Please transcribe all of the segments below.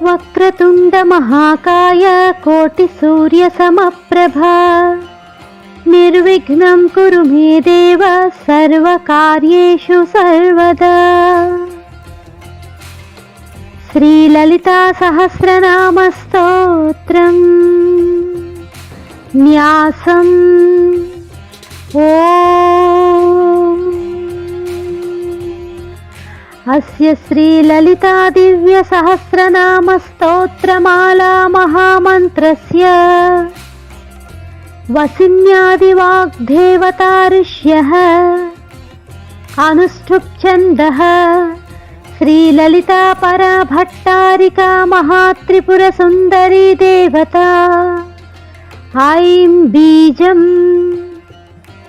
వక్రతుండ మహాకాయ కోటి సూర్య సమప్రభా నిర్విఘ్నం కురు మే దేవ సర్వకార్యేషు సర్వదా. శ్రీ లలితా సహస్రనామ స్తోత్రం న్యాసం. ఓం అస్య శ్రీ లలితా దివ్య సహస్రనామ స్తోత్రమాలా మహామంత్రస్య వసిన్యాది వాగ్దేవతా ఋష్యః అనుష్ఠుప్ ఛందః శ్రీ లలితా పరా భట్టారికా మహాత్రిపుర సుందరీ దేవతా. ఐం బీజం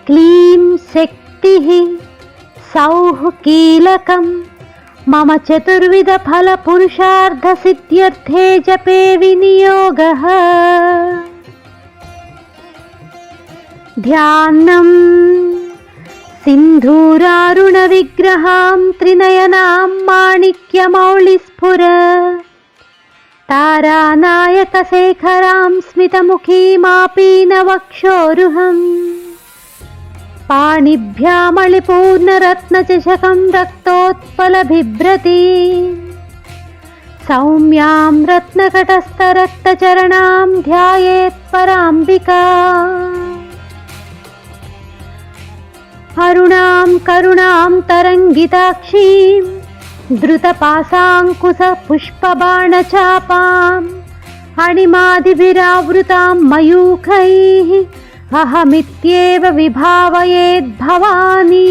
క్లీం శక్తిః సౌః కీలకం మమ చతుర్విధ ఫల పురుషార్థ సిద్ధ్యర్థే జపే వినియోగః. ధ్యానం సింధూరారుణ విగ్రహాం త్రినయనాం మాణిక్యమౌళిస్ఫుర తారానాయక శేఖరాం స్మితముఖీమాపీన వక్షోరుహం పాణిభ్యామళిపూర్ణరత్నచషకం రక్తోత్పల బిభ్రతి సౌమ్యాం రత్నకటస్థరక్తచరణాం ధ్యాయేత్ పరాంబికా. అరుణాం కరుణాం తరంగితాక్షీం ధృతపాశాంకుశ పుష్పబాణచాపాం అణిమాదిభిరావృతాం మయూఖైః అహమిత్యేవ విభావయేద్భవానీ.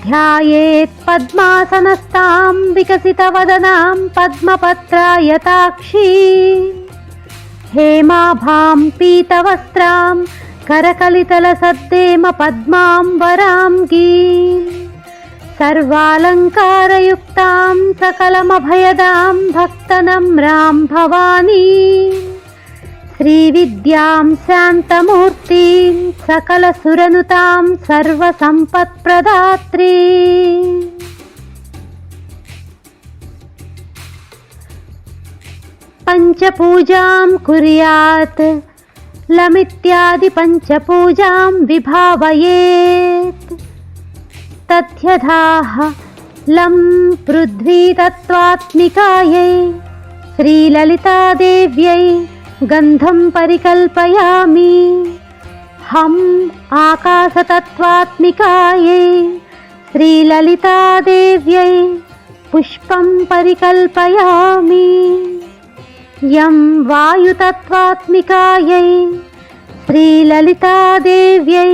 ధ్యాయేత్ పద్మాసనస్తాం వికసితవదనాం పద్మపత్రాయతాక్షీ హేమాభాం పీతవస్త్రాం కరకలితలసద్దేమ పద్మాంబరాంగీం సర్వాలంకారయుక్తాం సకలమభయదాం భక్తనమ్రాం భవానీ. శ్రీవిద్యాం శాంతమూర్తిం సకలసురనుతాం సర్వసంపత్ప్రదాత్రీ. పంచపూజాం కుర్యాత్ లమిత్యాది పంచపూజాం విభావయేత్. తథ్యథాః లం పృథ్వీ తత్వాత్మికాయై శ్రీలలితాదేవ్యై గంధం పరికల్పయామి. హం ఆకాశతత్వాత్మికాయై శ్రీలలితాదేవ్యై పుష్పం పరికల్పయామి. యం వాయుతత్వాత్మికాయై శ్రీలలితాదేవ్యై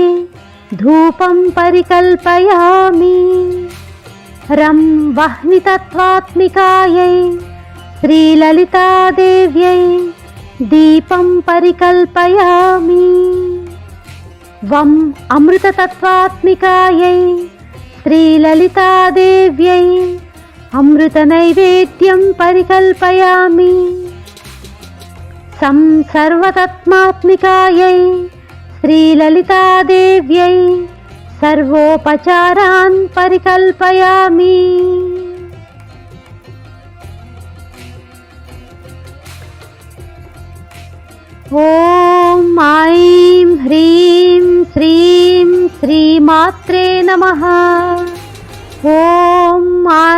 ధూపం పరికల్పయామి. రం వహ్నితత్వాత్మికాయై శ్రీలలితాదేవ్యై దీపం పరికల్పయామి. వం అమృతతత్వాత్మికాయై శ్రీలలితాదేవ్యై అమృతనైవేద్యం పరికల్పయామి. సం సర్వతత్మాత్మికాయై శ్రీలలితాదేవ్యై సర్వోపచారాన్ పరికల్పయామి. ఓం ఐం హ్రీం శ్రీం శ్రీమాత్రే నమః. ఓం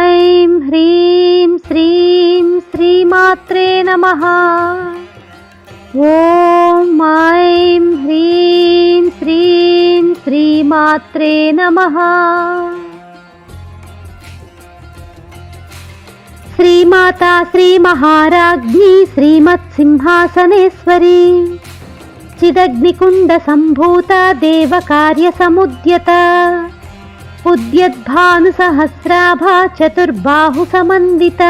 ఐం హ్రీం శ్రీం శ్రీమాత్రే నమః. ఓం ఐం హ్రీం శ్రీం శ్రీమాత్రే నమః. శ్రీమాతా శ్రీ మహారాజ్ఞి శ్రీమత్సింహాసనేశ్వరి చిదగ్నికుండ సంభూత దేవకార్య సముద్యత ఉద్యద్భాను సహస్రాభ చతుర్బాహు సమన్విత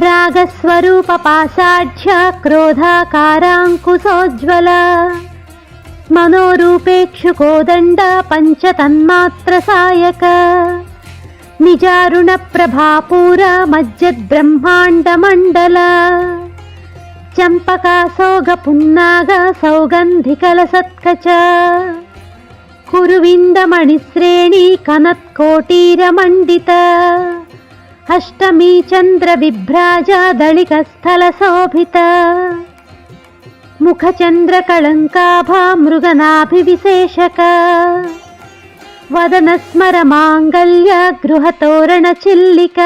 రాగస్వరూప పాషాఢ్య క్రోధాకారాంకుశోజ్వల మనోరూపేక్షుకోదండ పంచతన్మాత్ర సాయక నిజారుణ ప్రభాపూర మజ్జద్బ్రహ్మాండ మండల చంపకాసోగ పున్నాగ సౌగంధికల సత్కచ కురువిందమణిశ్రేణి కనత్కోటీర మండిత అష్టమీ చంద్ర విభ్రాజ దళికస్థల శోభిత ముఖ చంద్ర కళంకాభా మృగనాభివిశేషక వదన స్మర మాంగళ్య గృహతోరణ చిల్లిక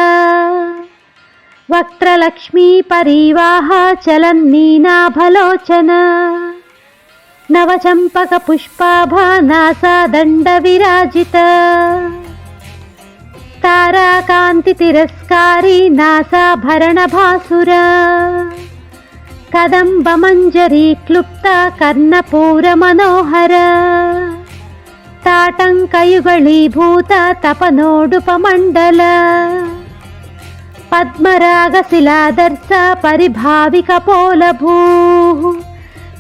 వక్త్రలక్ష్మీ పరీవాహ చలన్నీనాభలోచన నవచంపక పుష్పాభా నాసాదండ విరాజిత తారాకాంతి తిరస్కారీ నాసాభరణ భాసుర కదంబ మంజరీ క్లుప్త కర్ణపూర మనోహర తాటంకయుగళీభూత తపనోడుపమండల పద్మరాగ శిలాదర్శ పరిభావిక పోలభూ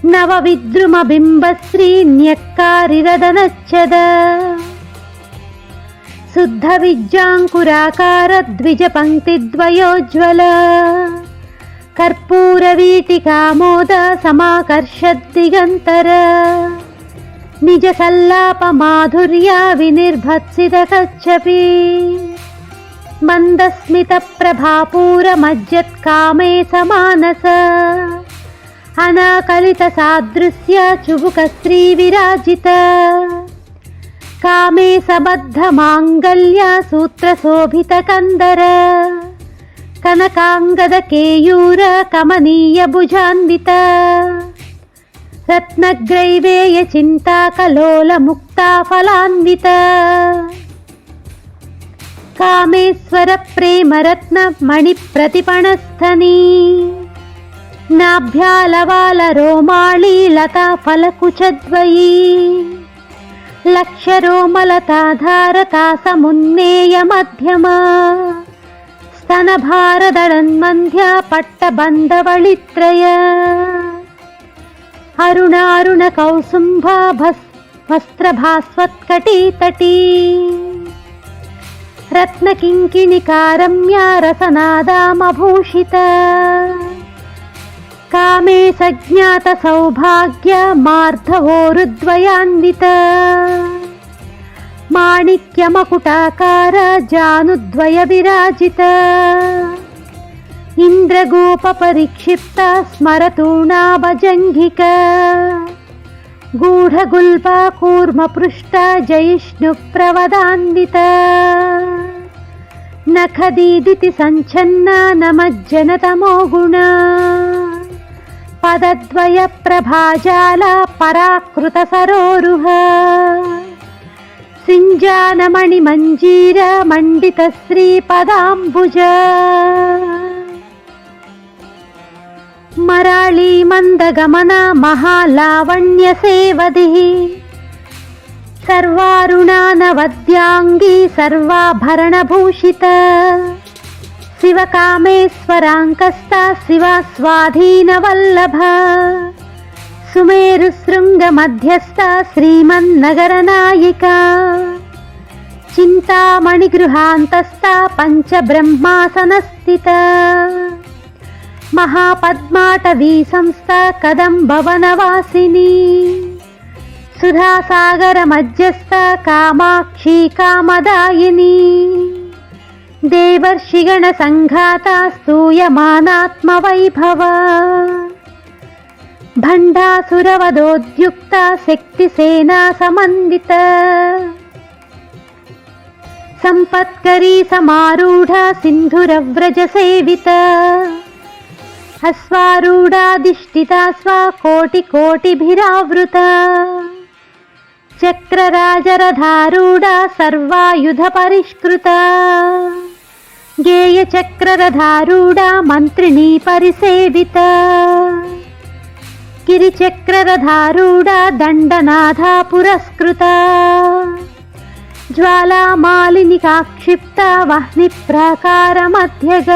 నవ విద్రుమ బింబశ్రీ న్యక్కారిరదనచ్చద శుద్ధ విద్యాంకురాకార ద్విజ పంక్తి ద్వయోజ్వల కర్పూర వీటికామోద సమాకర్షద్దిగంతర నిజ సల్లాప మాధుర్య వినిర్భత్సిత కచ్చపి మందస్మిత ప్రభాపూర మజ్జత్కామే సమానస అనాకలిత సాదృశ్య చుబుక శ్రీ విరాజిత కామే సబద్ధ మాంగళ్య సూత్ర శోభిత కందర కనకాంగద కేయూర కమనీయ భుజాన్విత రత్నగ్రైవేయ చింతాకలోల ముక్తా ఫలాన్విత కామేశ్వర ప్రేమరత్న మణి ప్రతిపణస్థనీ నాభ్యాలవాల రోమాళీ లతా ఫలకుచద్వయీ లక్షరోమలతాధారతా సమున్నేయ మధ్యమ స్తనభారదళన్మంధ్య పట్టబంధవళిత్రయ అరుణారుణ కౌసుంభ వస్త్రభాస్వత్కటీతటీ రత్నకింకిణికారమ్య రసనాదామభూషిత కామే సజ్ఞాత సౌభాగ్య మార్ధవోరుద్వయాన్విత మాణిక్యమకుటాకార జానుద్వయ విరాజిత ఇంద్రగోప పరిక్షిప్త స్మరతూణాభజంఘిక గూఢగుల్ప కూర్మ పృష్ట జయిష్ణు ప్రవదాన్విత నఖదీదితి సంఛన్న నమజ్జనతమో గుణ పదద్వయ ప్రభాజాల పరాకృత సరోరుహ సింజానమణి మంజీర మండిత శ్రీ పదాంబుజ మరాళీ మందగమన మహాలావణ్య సేవది సర్వారుణానవద్యాంగీ సర్వాభరణభూషిత శివకామేశ్వరాంకస్త శివ స్వాధీనవల్లభ సుమేరుశృంగ మధ్యస్థ శ్రీమన్నగరనాయిక చింతామణిగృహాంతస్థ పంచబ్రహ్మాసనస్థిత మహాపద్మాటవీ సంస్థ కదంబవనవాసిని సుధాసాగర మధ్యస్థ కామాక్షి కామదాయిని దేవర్షిగణ సంఘాత స్తూయమానాత్మవైభవ భండాసురవదోద్యుక్త శక్తిసేనా సమన్విత సంపత్కరీ సమారూఢ సింధురవ్రజ సేవిత అశ్వారూఢాధిష్ఠిత స్వకోటికోటిభిరావృత చక్రరాజరథారూఢ సర్వాయుధ పరిష్కృత గేయచక్రరథారూఢ మంత్రిణీ పరిసేవిత గిరిచక్రరథారూఢ దండనాథ పురస్కృత జ్వాలామాలినికాక్షిప్త వహ్ని ప్రాకారమధ్యగ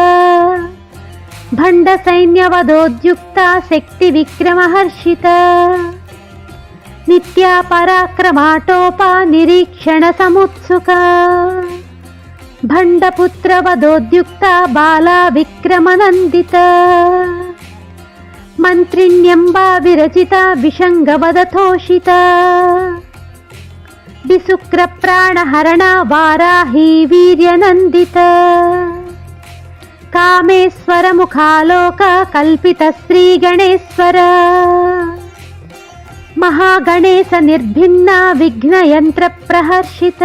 భండ సైన్యవదోద్యుక్త శక్తి విక్రమహర్షిత నిత్యా పరాక్రమాటోప నిరీక్షణ సముత్సుక భండపుత్రవదోద్యుక్త బాలా విక్రమనందిత మంత్రిణ్యంబా విరచిత విషంగవదతోషిత విశుక్ర ప్రాణహరణ వారాహి వీర్యనందిత కామేశ్వర ముఖాలోక కల్పిత శ్రీ గణేశ్వర మహాగణేశ నిర్భిన్న విఘ్నయంత్ర ప్రహర్షిత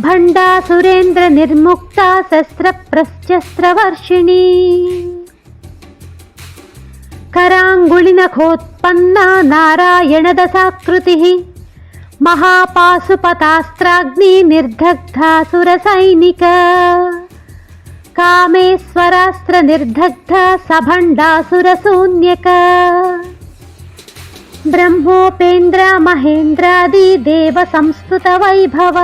భండాసురేంద్ర నిర్ముక్త శస్త్ర ప్రశ్చస్త్రవర్షిణి करांगुलिनखोत्पन्न नारायण दशाकृति महापाशुपतास्त्राग्नि निर्दग्धासुर सैनिक कामेश्वरास्त्र निर्दग्ध सभंडासुर शून्यक ब्रह्मोपेन्द्र महेन्द्रादि देव संस्तुत वैभव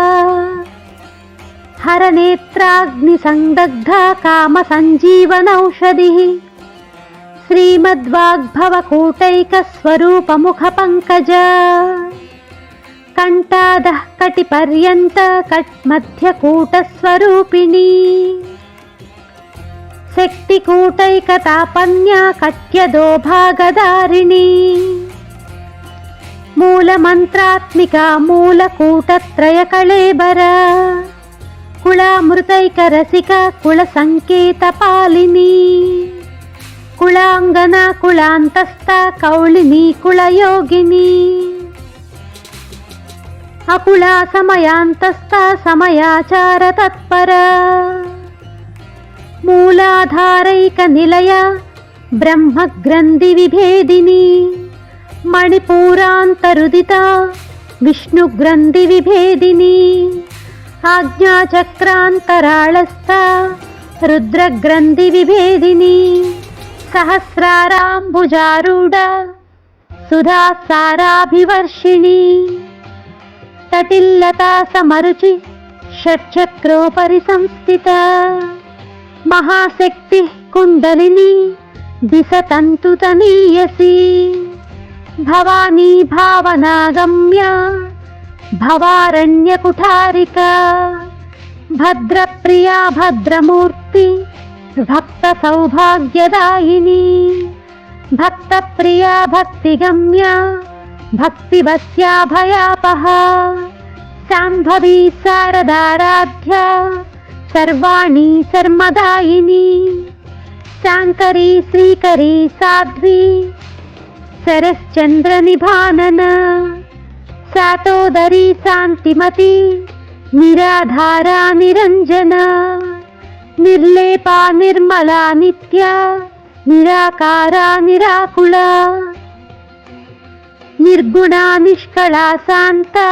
हरनेत्राग्नि संदग्ध काम संजीवनौषधि श्रीमद्वाग्भवकूटैक स्वरूप मुख पंकज कंठादः कटिपर्यन्त कट्मध्यकूट स्वरूपिणी शक्तिकूटैकतापन्य कट्यदो भागधारिणी मूलमन्त्रात्मिका मूलकूटत्रय कळेबर कुलामृतैक रसिक कुलसंकेत पालिनी कुलांगना कुलांतस्थ कौलिनी कुलयोगिनी अकुला समयांतस्थ समयाचार तत्पर मूलाधारैक निलय ब्रह्मग्रंथि विभेदिनी मणिपूरान्तरुदिता विष्णुग्रंथि विभेदिनी आज्ञाचक्रान्तराळस्थ रुद्रग्रंथि विभेदिनी सहस्राराम्बुजारूढ सुधासाराभिवर्षिणी तटिल्लता समरुचि षट्चक्रोपरि संस्थिता महाशक्ति कुण्डलिनी दिशतन्तुतनीयसी भवानी भावनागम्या भवारण्यकुठारिका भद्रप्रिया भद्रमूर्ति भक्त सौभाग्यदायिनी भक्त प्रिया भक्तिगम्या भक्तिवस्या भयापहा शाम्भवी शारदाराध्या सर्वाणी सर्मदायिनी शांकरी श्रीकरी साध्वी सरश्चंद्र निभानन शातोदरी शांतिमती निराधारा निरंजना निर्लेपा निर्मला नित्या निराकारा निराकुला निर्गुणा निष्कला शांता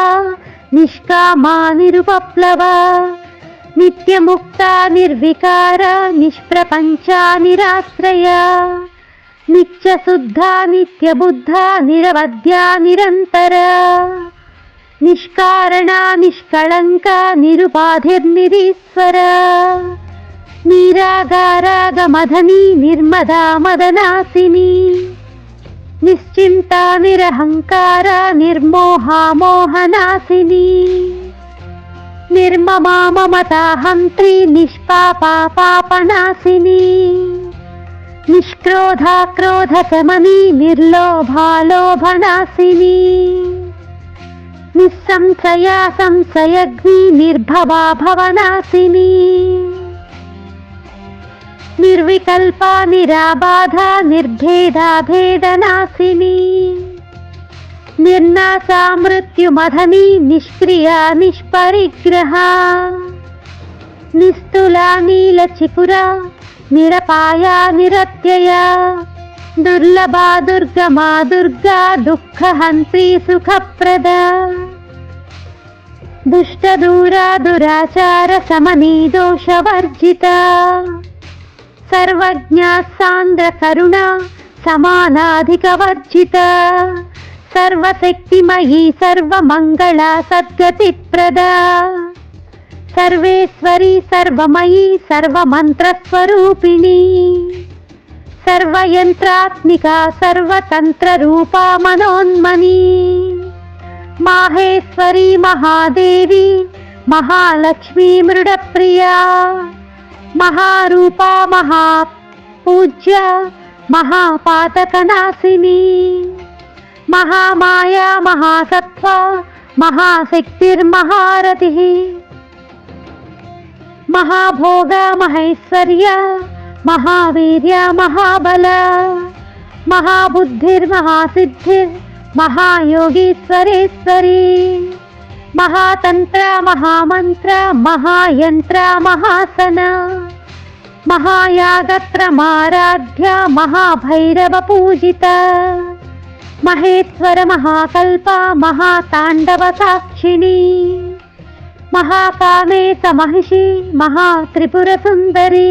निष्कामा निरुपप्लवा नित्यमुक्ता निर्विकारा निष्प्रपंचा निराश्रया नित्यशुद्धा नित्यबुद्धा निरवध्या निरंतरा निष्कारणा निष्कलंका निरुपाधिर्निरीश्वरा निरागारागमधनी निर्मदा मदनासिनी निश्चिंता निरहंकारा निर्मोहा मोहनासिनी निर्ममा ममता हंत्री निष्पापा पापनासिनी निष्क्रोधा क्रोध शमनी निर्लोभा लोभनासिनी निस्संशया संशयग्नि निर्भवा भवनासिनी निर्विकल्पा निराबाधा निर्भेदा भेदनासिनी निर्नाशा मृत्युमधनी निष्क्रिया निष्परिग्रहा निस्तुला नीलचिपुरा निरपाया निरत्यया दुर्लभा दुर्गमा दुर्गा दुःखहन्त्री सुखप्रदा दुष्टदूरा दुराचार समनी दोषवर्जिता सर्वज्ञा सान्द्र करुणा समानाधिकवर्जिता सर्वशक्तिमयी सर्वमंगला सद्गतिप्रदा सर्वेश्वरी सर्वमयी सर्वमन्त्रस्वरूपिणी सर्वयंत्रात्मिका सर्वतंत्ररूपा मनोन्मनी माहेश्वरी महादेवी महालक्ष्मी मृडप्रिया महारूपा महापूज्या महापातकनाशिनी महामाया महासत्त्वा महाशक्तिर्महारथिः महाभोग महेश्वर्य महावीर्य महाबल महाबुद्धिर्महासिद्धिर् महायोगीश्वरेश्वरी महातंत्र महामंत्र महायंत्र महासन महायागत्रमाराध्य महाभैरव पूजिता महेश्वर महाकल्प महातांडव साक्षिणी महाकामेत महिषी महात्रिपुर सुंदरी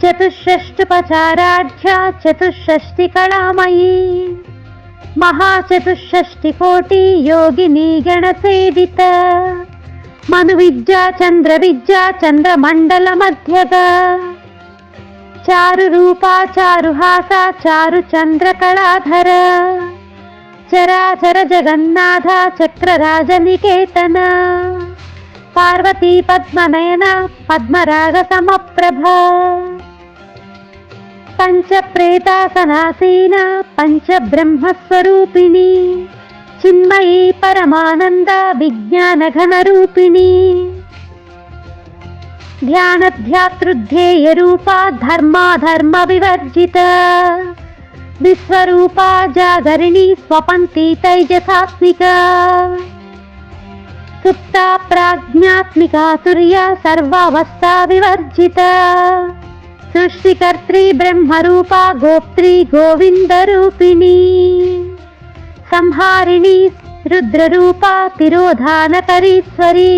चतुष्षष्टुपचाराढ्य चतुष्षष्टि कलामयी महाचतुष्षष्टिकोटि योगिनी गणसेवित मनुविद्या चंद्रमंडल मध्यगा चारु रूपा चारुहासा चारु चंद्र कलाधर चराचर जगन्नाथ चक्रराज निकेतन पार्वती पद्मनयन पद्मराग समप्रभा पंच प्रेतासनासीन पंच ब्रह्मस्वरूपिणी चिन्मयी परमानंद विज्ञान घन रूपिणी ध्यान ध्यातृध्येय रूपा धर्म विवर्जिता विश्वरूपा जागरिणी स्वपन्ती तैजसात्मिका सुप्ता प्राज्ञात्मिका तुर्या सर्वावस्था विवर्जिता सृष्टिकर्त्री ब्रह्मरूपा गोप्त्री गोविंदरूपिणी संहारिणी रुद्ररूपा तिरोधानकरीश्वरी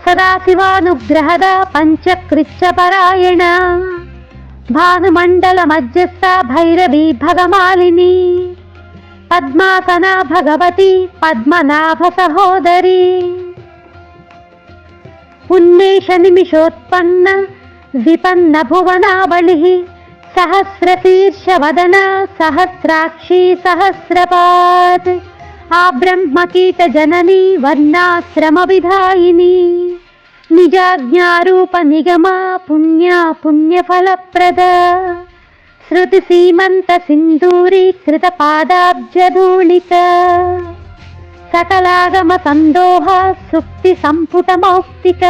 सदाशिवानुग्रहद पंचकृत्यपरायण भानुमंडल मध्यस्थ भैरवी भगमालिनी पद्मासना भगवती पद्मनाभ सहोदरी उन्मेष निमिषोत्पन्न विपन्न भुवनावलिः सहस्रशीर्ष वदन सहस्राक्षी सहस्रपाद आब्रह्मकीट जननी वर्णाश्रम विधायिनी निजाज्ञारूप निगमा पुण्या पुण्यफलप्रद श्रुति सीमंत सिंदूरी कृत पादाब्जधूलिक सकलागम संदोह सुक्ति संपुट मौक्तिक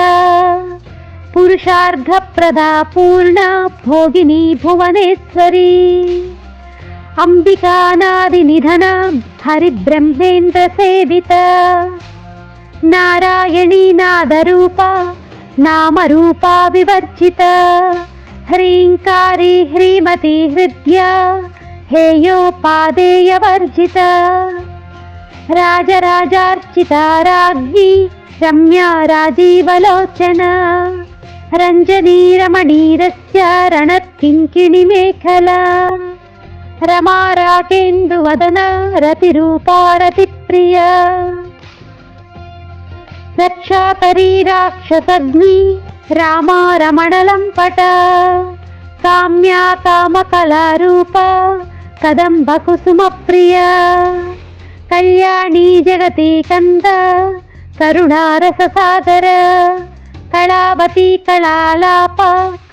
पुरुषार्घ प्रदा पूर्ण भोगिनी भुवनेश्वरी अंबिकानादि निधन हरिब्रह्मेन्द्र सेविता नारायणी नादरूपा नामरूपा विवर्जिता ह्रींकारी ह्रीमती हृद्या हेयोपादेय वर्जिता राजराजार्चिता राज्ञी रम्या राजीवलोचना रंजनी रमणीरस्य रणत्किङ्किणी मेखला रमा राकेन्दुवदना रतिरूपा रतिप्रिया रक्षाकरी राक्षसग्नि रामा रमणलम्पटा काम्या कामकलारूपा कदम्बकुसुमप्रिया कल्याणी जगती कंद करुणारससागर कलावती कलालाप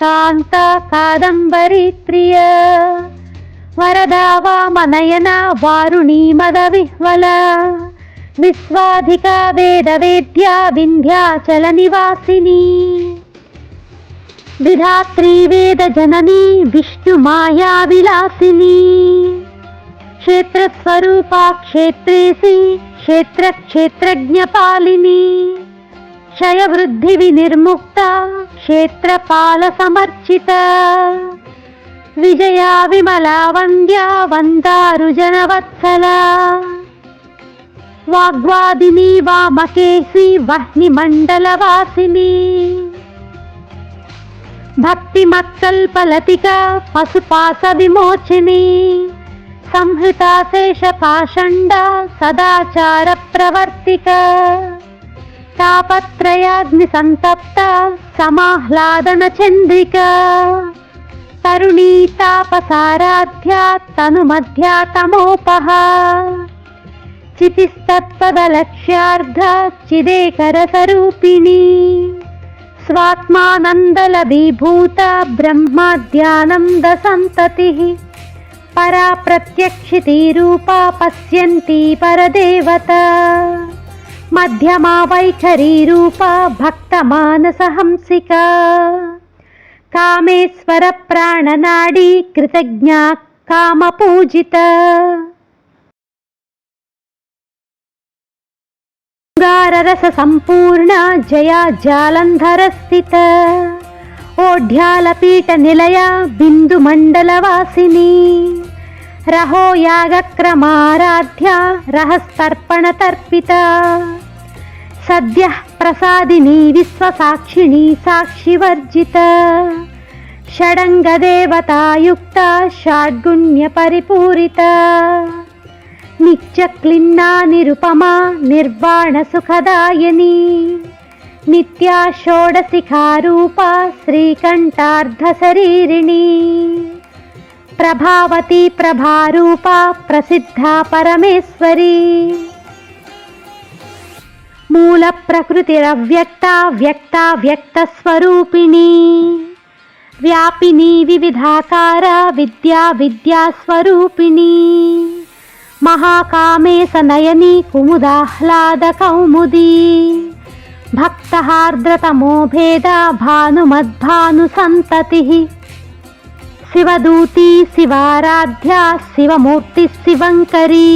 कांता कादंबरी प्रिय वरदा वामनयना वारुणी मदविह्वला विश्वाधिका वेदवेद्या विंध्याचल निवासिनी विधात्री वेद जननी विष्णु माया विलासिनी क्षेत्र स्वरूपा क्षेत्रेसी क्षेत्र क्षेत्रज्ञ पालिनी क्षय वृद्धि विनिर्मुक्ता क्षेत्रपाल समर्चिता विजया विमला वन्द्या वन्दारुजनवत्सला वाग्वादिनी वामकेशी वह्निमण्डलवासिनी भक्तिमत्कल्पलतिका पशुपाश विमोचिनी संहृता शेषपाषण्डा सदाचार प्रवर्तिका तापत्रयाग्निसंतप्ता समाह्लादन चन्द्रिका तरुणी तापसाराध्या तनुमध्या तमोपहा चितिस्तत्पदलक्ष्यार्ध चिदेकरसरूपिणी स्वात्मानन्दलभीभूता ब्रह्माद्यानन्द सन्ततिः परा प्रत्यक्षिती रूपा पश्यन्ती परदेवता మధ్యమా వైఖరీ రూపా భక్తమానసహంసికా కామేశ్వర ప్రాణనాడీ కృతజ్ఞా కామపూజిత శృంగారరస సంపూర్ణ జయా జాలంధర స్థిత ఓఢ్యాలపీఠ నిలయ బిందు మండలవాసిని రహో యాగక్రమారాధ్య రహస్తర్పణ తర్పిత సద్య ప్రసాదిని విశ్వసాక్షిణి సాక్షివర్జిత షడంగదేవతాయుక్త షాడ్గుణ్య పరిపూరిత నిత్యక్లిన్నా నిరుపమా నిర్వాణ సుఖదాయని నిత్యా షోడశిఖారూపా శ్రీకంఠార్ధ శరీరిణి ప్రభావతి ప్రభారూపా ప్రసిద్ధా పరమేశ్వరి మూల ప్రకృతిరవ్యక్త వ్యక్త వ్యక్త స్వరూపిణి వ్యాపిని వివిధాకార విద్యా విద్యా స్వరూపిణి మహాకామేశ నయని కుముదాహ్లాద కౌముది భక్తహార్ద్రతమో భేద భానుమద్భాను సంతతి శివదూతి శివారాధ్య శివమూర్తి శివంకరీ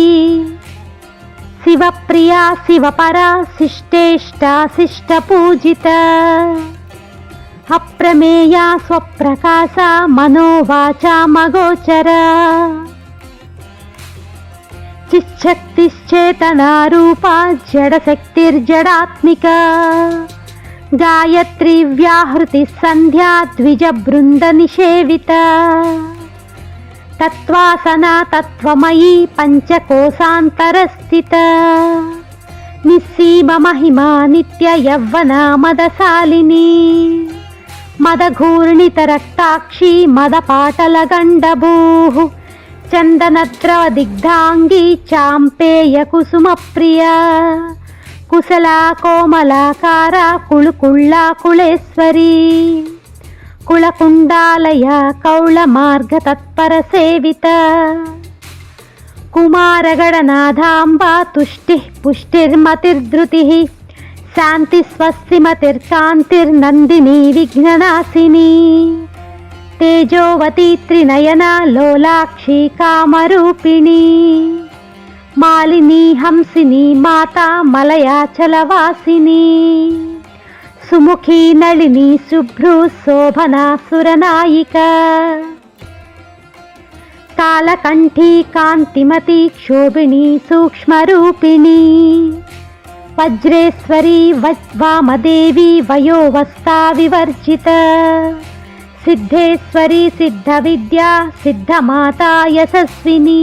శివప్రియా శివపరా శిష్టేష్ట శిష్టపూజిత అప్రమేయా స్వప్రకాశ మనోవాచా మగోచర చిచ్చక్తిశ్చేతనారూపా జడశక్తిర్జడాత్మిక గాయత్రీ వ్యాహృతి సంధ్యా ద్విజ బృంద నిషేవిత తత్వాసనా తత్వమయీ పంచకోశాంతరస్థిత నిస్సీమ మహిమా నిత్య యవ్వన మదశాలిని మదఘూర్ణిత రక్తాక్షి మదపాటల గండభూః చందనద్రవ దిగ్ధాంగీ చాంపేయ కుసుమ ప్రియ కుశలా కోమలాకార కుళుకుళ్ళా కుళేశ్వరీ కుళకుండాలయ కౌళ మార్గ తత్పర సేవిత కుమారగణనాథాంబ తుష్టి పుష్టిర్మతిర్ధృతి శాంతి స్వస్తిమతిర్కాంతిర్నందిని విఘ్ననాశిని తేజోవతి త్రినయన లోలాక్షి కామరూపిణి మాలిని హంసిని మాతా మలయాచలవాసిని సుముఖీ నళిని శుభ్రు శోభనా సురనాయిక కాలకంఠీ కాంతిమతి క్షోభిణి సూక్ష్మరూపిణి వజ్రేశ్వరీ వామదేవి వయోవస్థా వివర్జిత సిద్ధేశ్వరీ సిద్ధ విద్యా సిద్ధమాతా యశస్విని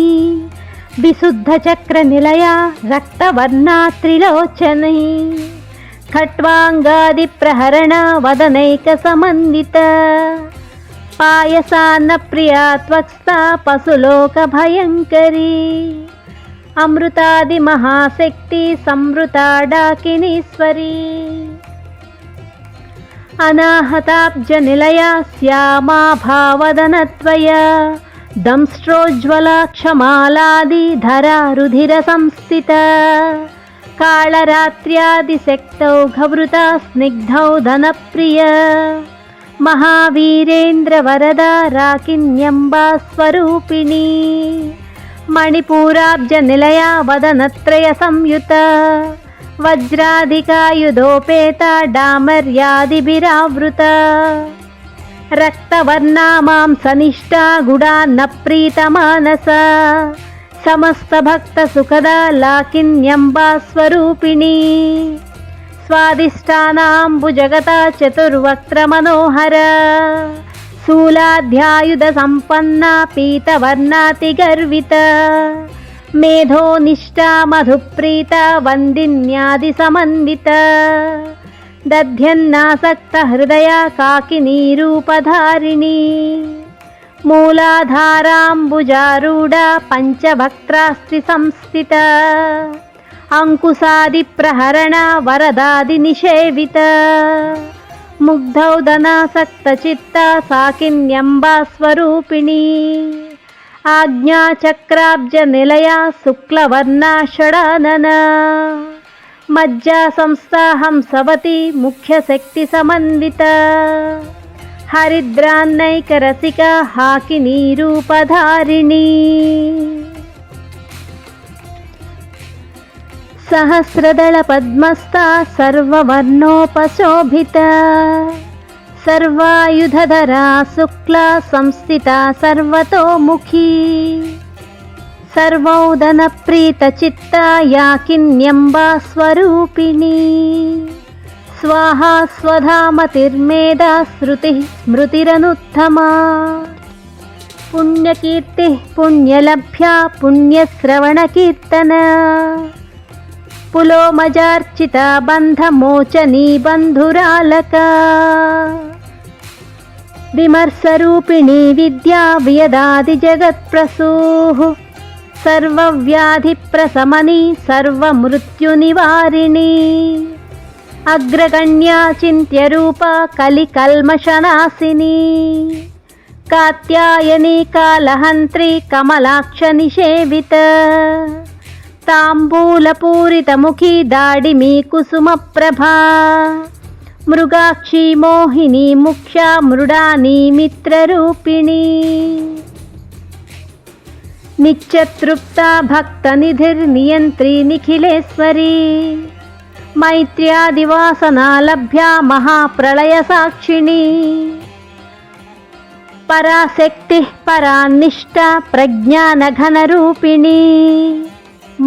విశుద్ధ చక్ర నిలయ రక్తవర్ణా త్రిలోచని ఖట్వాంగాది ప్రహరణ వదనైక సమన్విత పాయసాన్న ప్రియా త్వక్స్థ పశులోక భయంకరీ అమృతాది మహాశక్తి సంవృతా డాకినీశ్వరీ అనాహతాబ్జ నిలయ శ్యామా భావదనత్వయ దంష్ట్రోజ్వల క్షమాలాది ధరా రుధిర సంస్థిత కాళరాత్ర్యాదిశక్తౌఘవృత స్నిగ్ధౌ ధనప్రియ మహావీరేంద్ర వరద రాకిన్యంబా స్వరూపిణి మణిపూరాబ్జ నిలయ వదనత్రయ సంయుత వజ్రాధికాయుధోపేత డామర్యాదిభిరావృత రక్తవర్ణా మాంసనిష్టా గుడాన్న ప్రీతమానస సమస్త భక్త సుఖదా లాకిన్యంబా స్వరూపిణి స్వాదిష్టానాంబుజగత చతుర్వక్త్ర మనోహర శూలాధ్యాయుధ సంపన్న పీతవర్ణాతి గర్విత మేధోనిష్టా మధుప్రీత వందిన్యాది సమన్విత దధ్యన్నాసక్త హృదయ కాకినీ రూపధారిణి మూలాధారాంబుజారూఢ పంచభక్త్రాస్త్రి సంస్థిత అంకుశాది ప్రహరణ వరదాది నిషేవిత ముగ్ధౌదనాసక్త చిత్త సాకిన్యంబా స్వరూపిణి ఆజ్ఞాచక్రాబ్జ నిలయ శుక్లవర్ణ షడానన మజ్జా సంస్థా హంసవతి ముఖ్యశక్తి సమన్విత హరిద్రాన్నైకరసిక హాకినీ రూపధారిణి సహస్రదళ పద్మస్థా సర్వవర్ణోపశోభిత సర్వాయుధధరా శుక్లా సంస్థితా సర్వతోముఖీ సర్వౌదన ప్రీత చిత్తా యాకిన్యంబా స్వరూపిణి స్వాహా స్వధామతిర్మేధా శృతి స్మృతిరనుత్తమా పుణ్యకీర్తి పుణ్యలభ్యా పుణ్యశ్రవణకీర్తన పులోమజార్చిత బంధమోచనీ బంధురాలక విమర్శరూపిణీ విద్యా వియదాది జగత్ప్రసూః సర్వవ్యాధిప్రశమనీ సర్వమృత్యునివారిణీ అగ్రగణ్యా చింత్యరూపా కలికల్మషనాశినీ కాత్యాయనీ కాలహంత్రీ కమలాక్ష నిషేవిత తాంబూలపూరితముఖీ దాడిమీ కుసుమప్రభా మృగాక్షీ మోహినీ ముఖ్యా మృడానీ మిత్రరూపిణీ నిత్యతృప్తా భక్తనిధిర్నియంత్రీ నిఖిలేశ్వరీ మైత్ర్యాదివాసనాలభ్యా మహాప్రళయ సాక్షిణీ పరాశక్తి పరాన్నిష్ట ప్రజ్ఞానఘనరూపిణీ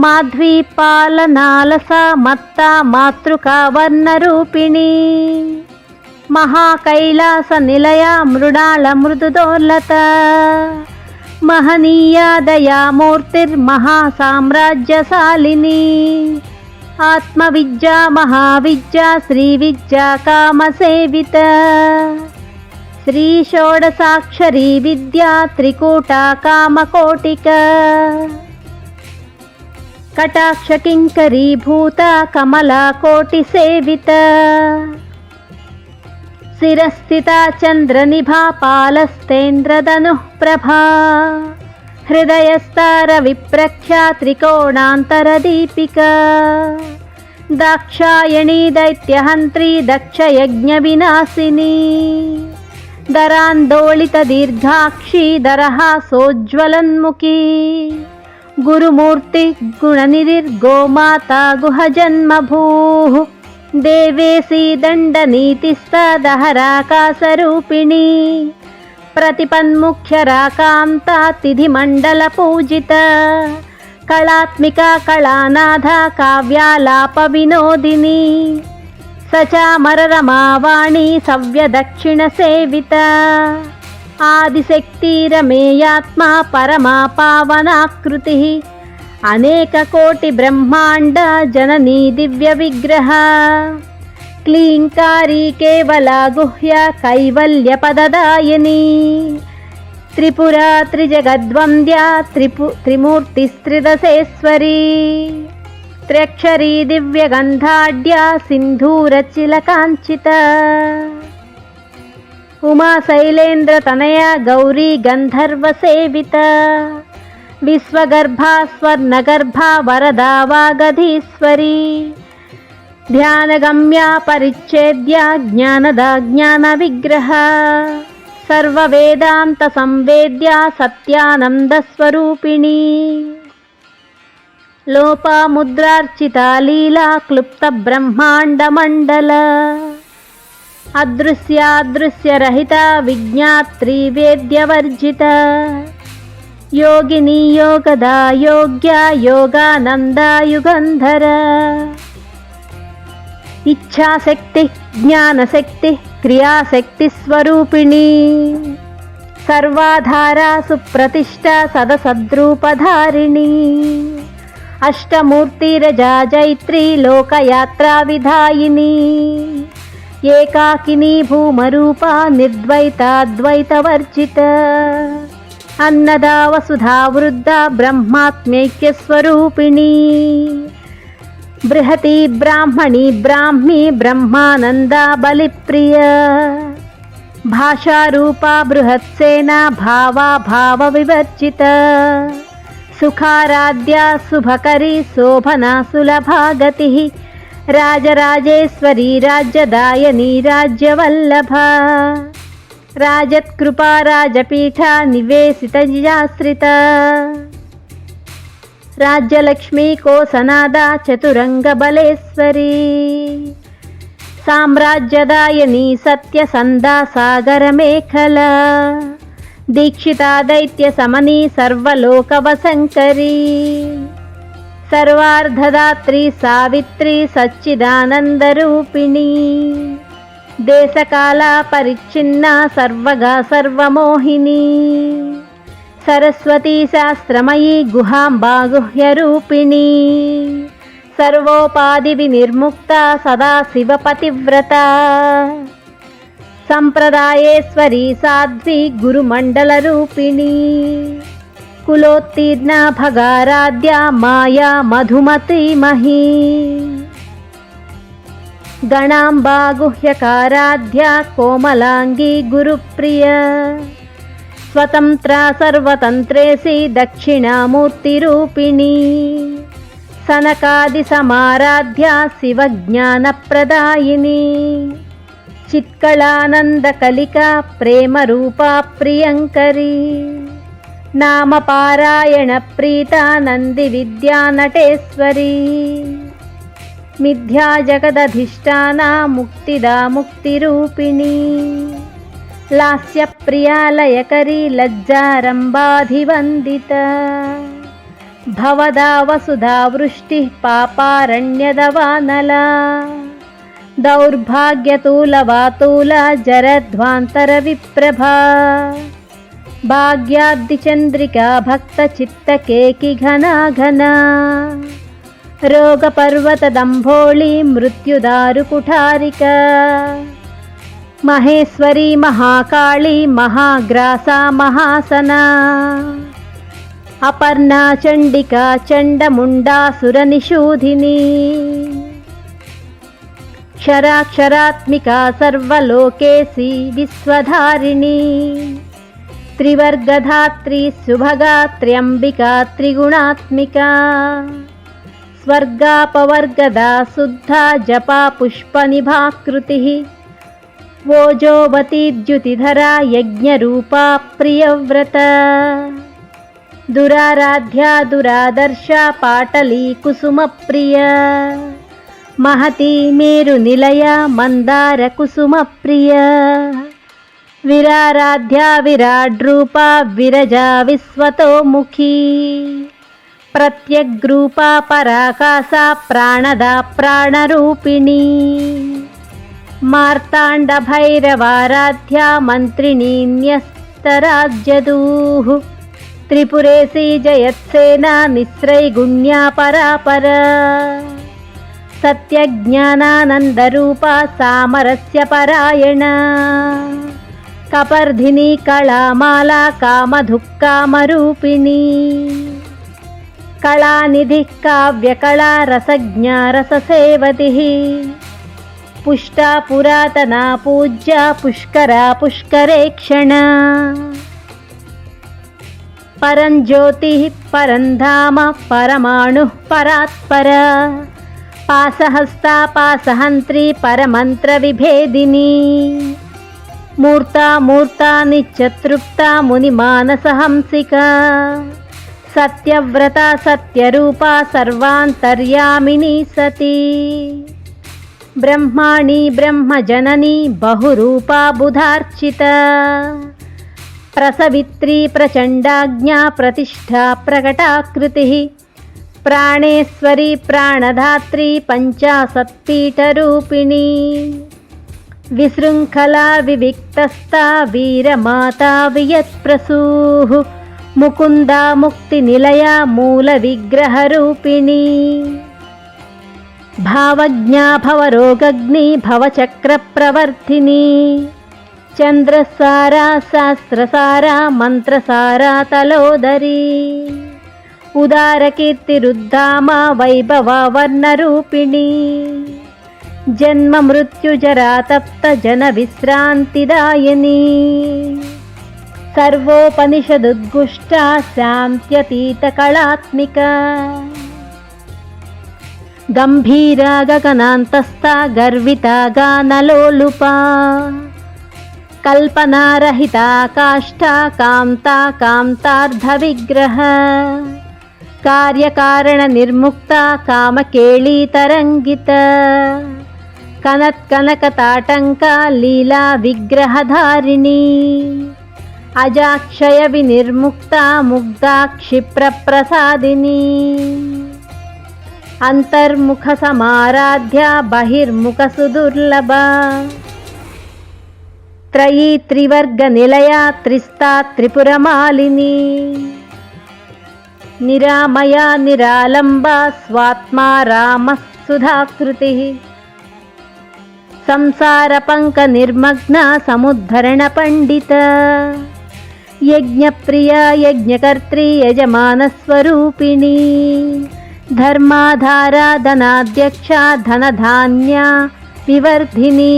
మాధ్వీపాలనాలసా మత్తా మాతృకా వర్ణరూపిణీ మహాకైలాస నిలయా మృణాళ మృదుదోర్లత మహనీయా దయామూర్తిర్మహాసామ్రాజ్యశాలినీ ఆత్మవిద్యా మహావిద్యా శ్రీవిద్యా కామసేవిత శ్రీ షోడసాక్షరీ విద్యా త్రికూటా కామకోటిక కటాక్ష కింకరీభూత కమలా కోటి సేవిత శిరస్థితా చంద్రనిభా పాలస్తేంద్రధనుః ప్రభా హృదయస్తార విప్రఖ్యా త్రికోణాంతరదీపిక దాక్షాయణీ దైత్యహంత్రీ దక్షయజ్ఞ వినాశినీ దరాందోళిత దీర్ఘాక్షీ దరహాసోజ్వలన్ముఖీ గురుమూర్తి గుణనిధిర్గోమాతా గుహజన్మభూః దేవేశీ దండనీతిస్తదహరాకాశరూపిణీ ప్రతిపన్ముఖ్యరాకాంతా తిథిమండల పూజిత కళాత్మికా కళానాథ కావ్యాలాప వినోదిని సచామరరమావాణి సవ్యదక్షిణ సేవిత ఆదిశక్తిరమేయాత్మా పరమా పావనాకృతి అనేక కోటి బ్రహ్మాండ జననీ దివ్య విగ్రహ క్లీంకారీ కేవలా గుహ్య కైవల్య పదదాయని త్రిపురా త్రిజగద్వంద్యా త్రిమూర్తిస్త్రిదశేశ్వరీ త్ర్యక్షరీ దివ్యగంధాఢ్యా సింధూరచిలకాంచిత ఉమా శైలేంద్రతనయ గౌరీ గంధర్వ సేవిత విశ్వగర్భా స్వర్ణగర్భా వరదా వాగధీశ్వరీ ధ్యానగమ్యా పరిచ్ఛేద్యా జ్ఞానదా జ్ఞాన విగ్రహ సర్వవేదాంత సంవేద్యా సత్యానంద స్వరూపిణీ లోపాముద్రార్చితా లీలా క్లుప్త బ్రహ్మాండ మండల అదృశ్యాదృశ్యరహిత విజ్ఞాత్రీ వేద్యవర్జిత యోగిని యోగదా యోగ్య యోగానంద యుగంధర ఇచ్ఛాశక్తి జ్ఞానశక్తి క్రియాశక్తి స్వరూపిణీ సర్వాధారా సుప్రతిష్ట సదసద్రూపధారిణీ అష్టమూర్తిరజా జైత్రీ లోకయాత్రా విధాయిని ఏకాకినీ భూమరూపా నిర్ద్వైతాద్వైతవర్జిత అన్నదా వసుధా వృద్ధ బ్రహ్మాత్మైక్యస్వరూపిణీ బృహతి బ్రాహ్మణి బ్రాహ్మీ బ్రహ్మానందా బలిప్రియ భాషారూపా బృహత్సేన భావా భావ వివర్జిత సుఖారాధ్యా శుభకరీ శోభనా సులభాగతి రాజరాజేశ్వరి రాజ్యదాయని రాజ్యవల్లభ రాజత్కృపా రాజపీఠ నివేశితయాశ్రిత రాజ్యలక్ష్మీ కోసనాద చతురంగ బలేశ్వరి సామ్రాజ్యదాయని సత్యసందా సాగర మేఖల దీక్షితా దైత్య సమనీ సర్వలోకవశంకరీ సర్వార్ధదాత్రి సావిత్రి సచ్చిదానందరూపిణి దేశకాల పరిచ్ఛిన్న సర్వగా సర్వమోహిని సరస్వతీ శాస్త్రమయీ గుహాంబా గుహ్యరూపిణి సర్వోపాధి వినిర్ముక్త సదాశివపతివ్రత సంప్రదాయేశ్వరి సాధ్వి గురుమండల రూపిణి కులోత్తీర్ణ భగారాధ్య మాయా మధుమతి మహీ గణాంబా గుహ్యకారాధ్య కోమలాంగి గురుప్రియ స్వతంత్ర సర్వతంత్రేసి దక్షిణామూర్తి రూపిణి సనకాది సమారాధ్య శివజ్ఞాన ప్రదాయిని చిత్కళానంద కలికా ప్రేమ రూపా ప్రియంకరీ నామ పారాయణ ప్రీత నంది విద్యా నటేశ్వరి మిథ్యా జగదధిష్టాన ముక్తిదా ముక్తిరూపిణి లాస్య ప్రియాలయకరీ లజ్జారంభాధివందిత భవదా వసుధా వృష్టి పాపారణ్యదవానల దౌర్భాగ్యతూలవాతూల జరధ్వాంతర విప్రభా భాగ్యాబ్దిచంద్రికా భక్త చిత్తకేకి ఘనా ఘనా రోగపర్వత దంభోళి మృత్యుదారు కుఠారిక మహేశ్వరి మహాకాళి మహాగ్రాసా మహాసనా అపర్ణా చండికా చండముండాసురనిషూధిని క్షరాక్షరాత్మికా సర్వలోకేసి విశ్వధారిణి త్రివర్గధాత్రి సుభగా త్ర్యంబికా త్రిగుణాత్మికా స్వర్గాపవర్గదా శుద్ధా జపా పుష్పనిభాకృతి ఓజోవతీద్యుతిధరా యజ్ఞరూపా ప్రియవ్రత దురారాధ్యా దురాదర్శ పాటలీ కుసుమప్రియ మహతి మేరు నిలయ మందార కుసుమప్రియ విరారాధ్యా విరాడ్రూపా విరజా విశ్వతోముఖీ ప్రత్యగ్రూపా పరాకాశా ప్రాణదా ప్రాణరూపిణీ మార్తాండ భైరవారాధ్యా మంత్రిణీ న్యస్తరాజ్యదూః త్రిపురేశీ జయత్సేనా నిస్రైగుణ్యా పరాపర సత్యజ్ఞానానందరూపా సామరస్య పరాయణ కపర్ధిని కళామాలా కామధుక్కామరూపిణీ కళానిధి కావ్యకళా రసజ్ఞా రససేవతిః పుష్టా పురాతనా పూజ్యా పుష్కరా పుష్కరేక్షణ పరంజ్యోతిః పరంధామ పరమాణుః పరాత్పర పాసహస్తా పాసహంత్రీ పరమంత్ర విభేదిని మూర్తా మూర్తా నిత్యతృప్తా మునిమానసహంసికా సత్యవ్రత సత్యరూపా సర్వాంతర్యామిని సతీ బ్రహ్మాణి బ్రహ్మజనని బహురూపా బుధార్చిత ప్రసవిత్రీ ప్రచండాజ్ఞా ప్రతిష్ఠా ప్రకటాకృతి ప్రాణేశ్వరి ప్రాణధాత్రీ పంచాశత్పీఠరూపిణీ విశృంఖలా వివిక్తస్థా వీరమాతా వియత్ప్రసూః ముకుందా ముక్తినిలయా మూల విగ్రహరూపిణీ భావజ్ఞా భవరోగగ్ని భవచక్రప్రవర్ధిని చంద్రసారా శాస్త్రసారా మంత్రసారా తలోదరీ ఉదారకీర్తిరుద్ధామా వైభవా వర్ణరూపిణీ జన్మ మృత్యుజరా తప్త జన విశ్రాంతిదాయని సర్వోపనిషదుద్గుష్టా శాంత్యతీత కళాత్మిక గంభీరా గగనాంతస్థ గర్వితా గానలోలుపా కల్పనారహితా కాష్టా కాంతా కాంతార్థ విగ్రహ కార్యకారణ నిర్ముక్త కామకేళీ తరంగిత కనత్కనకతాటంక లీలా విగ్రహధారిణి అజాక్షయ వినిర్ముక్త ముగ్ధా క్షిప్రప్రసాదిని అంతర్ముఖ సమారాధ్య బహిర్ముఖ సుదుర్లభ త్రయీ త్రివర్గ నిలయ త్రిస్తా త్రిపురమాలిని నిరామయ నిరాలంబ స్వాత్మా రామః సుధాకృతి సంసార పంక నిర్మగ్న సముద్ధరణ పండిత యజ్ఞప్రియ యజ్ఞకర్త్రి యజమాన స్వరూపిణి ధర్మాధారా ధనాధ్యక్ష ధనధాన్య వివర్ధిని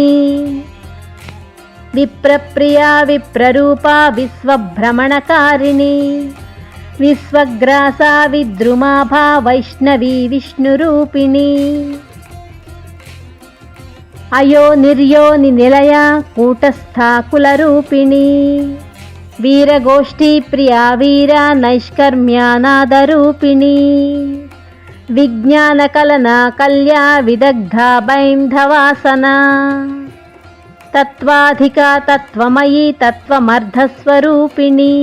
విప్రప్రియా విప్రరూపా విశ్వభ్రమణకారిణి విశ్వగ్రాసా విద్రుమాభా వైష్ణవీ విష్ణురూపిణి అయో నిర్యోని నిలయ కూటస్థా కులరూపిణి వీరగోష్ఠీ ప్రియా వీర నైష్కర్మ్యానాదరూపిణి విజ్ఞానకలనా కల్యా విదగ్ధా బైంధవాసన తత్వాధికా తత్వమయీ తత్వమర్ధస్వరూపిణి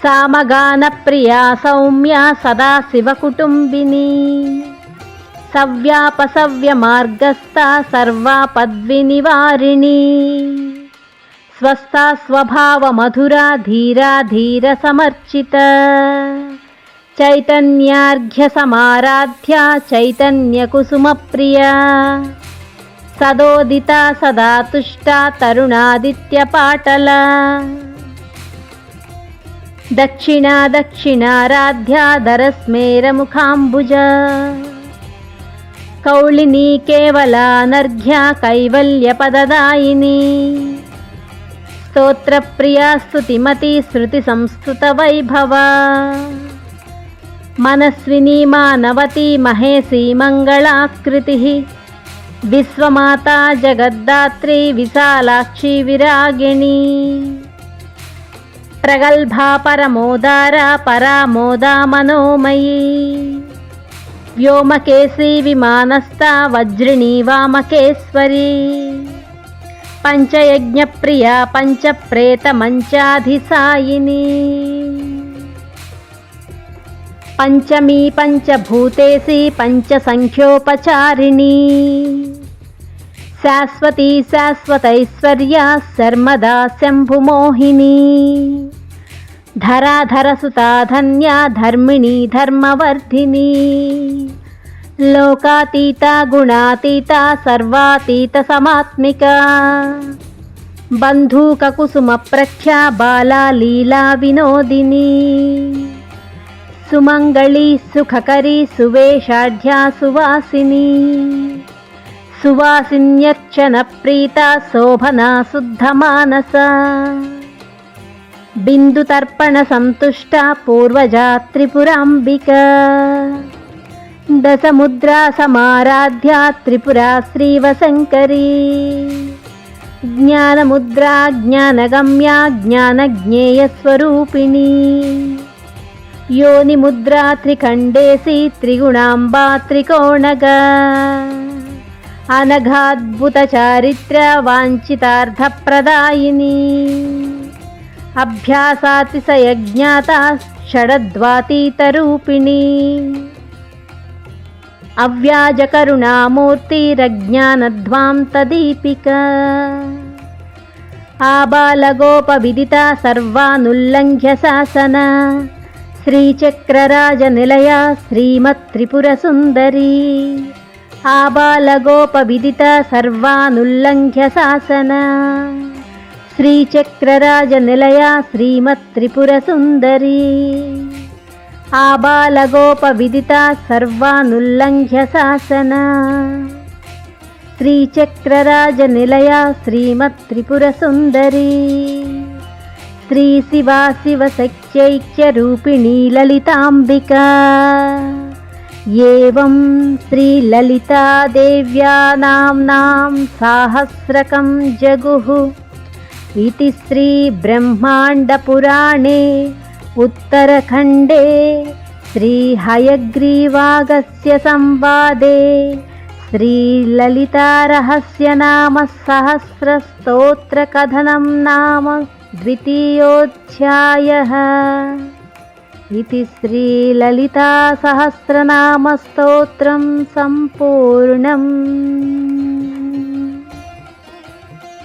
సామగాన ప్రియా సౌమ్య సదాశివకుటుంబిని సవ్యాపసవ్య మార్గస్థ సర్వాపద్వినివారిణి స్వస్థా స్వభావ మధురా ధీరా ధీర సమర్చిత చైతన్యార్ఘ్య సమారాధ్య చైతన్య కుసుమ ప్రియ సదోదిత సదా తుష్ట తరుణాదిత్య పాటల దక్షిణా దక్షిణారాధ్య ధరస్మేర ముఖాంబుజ కౌళినీ కేవలానర్ఘ్య కైవల్య పదదాయిని స్తోత్రప్రియా స్తుతిమతి శృతి సంస్కృత వైభవ మనస్విని మానవతి మహేసి మంగళాకృతి విశ్వమాతా జగద్దాత్రి విశాలాక్షి విరాగిణి ప్రగల్భా పరమోదార పరామోదా మనోమయీ వ్యోమకేశీ విమానస్థ వజ్రిణీ వామకేశ్వరీ పంచయజ్ఞప్రియా పంచప్రేత మంచాధిసాయిని పంచమీ పంచభూతేసి పంచసంఖ్యోపచారిణి శాశ్వతీ శాశ్వతైశ్వర్యా శర్మదా శంభుమోహిని ధరాధరసుతా ధన్యా ధర్మిణీ ధర్మవర్ధిని లోకాతీత గుణాతీత సర్వాతీత సమాత్మిక బంధూక కుసుమ ప్రఖ్యా బాలా లీలా వినోదిని సుమంగళి సుఖకరి సువేషాఢ్యా సువాసిని సువాసిన్యర్చన ప్రీత శోభనా శుద్ధమానస బిందుతర్పణ సంతుష్ట పూర్వజా త్రిపురాంబిక దశముద్రా సమారాధ్య త్రిపురా శ్రీవశంకరీ జ్ఞానముద్రా జ్ఞానగమ్యా జ్ఞానజ్ఞేయస్వరూపిణి యోనిముద్రా త్రిఖండేసి త్రిగుణాంబా త్రికోణగా అనఘాద్భుత చారిత్ర వాంఛితార్థప్రదాయిని అభ్యాసాతిశయజ్ఞాత షడద్వాతీతరూపిణి అవ్యాజకరుణామూర్తిరజ్ఞానధ్వాంతదీపిక ఆబాలగోపవిదిత సర్వానుల్లంఘ్య శాసన శ్రీచక్రరాజనిలయ శ్రీమత్త్రిపురసుందరీ ఆబాలగోపవిదిత సర్వానుల్లంఘ్య శాసన శ్రీచక్రరాజనిలయ శ్రీమత్త్రిపురసుందరీ ఆబాలగోపవిదిత సర్వానుల్లంఘ్య శాసన శ్రీచక్రరాజనిలయ శ్రీమత్త్రిపురసుందరీ శ్రీ శివా శివశక్త్యైక్యరూపిణీ లలితాంబికా एवं श्रीललितादेव्या नाम्नां साहस्रकं जगुः इति श्रीब्रह्माण्डपुराणे उत्तरखण्डे श्रीहयग्रीवागस्य संवादे श्रीललितारहस्यनामसहस्रस्तोत्रकथनं नाम द्वितीयोऽध्यायः। इति श्रीललिता सहस्रनाम स्तोत्रं सम्पूर्णम्।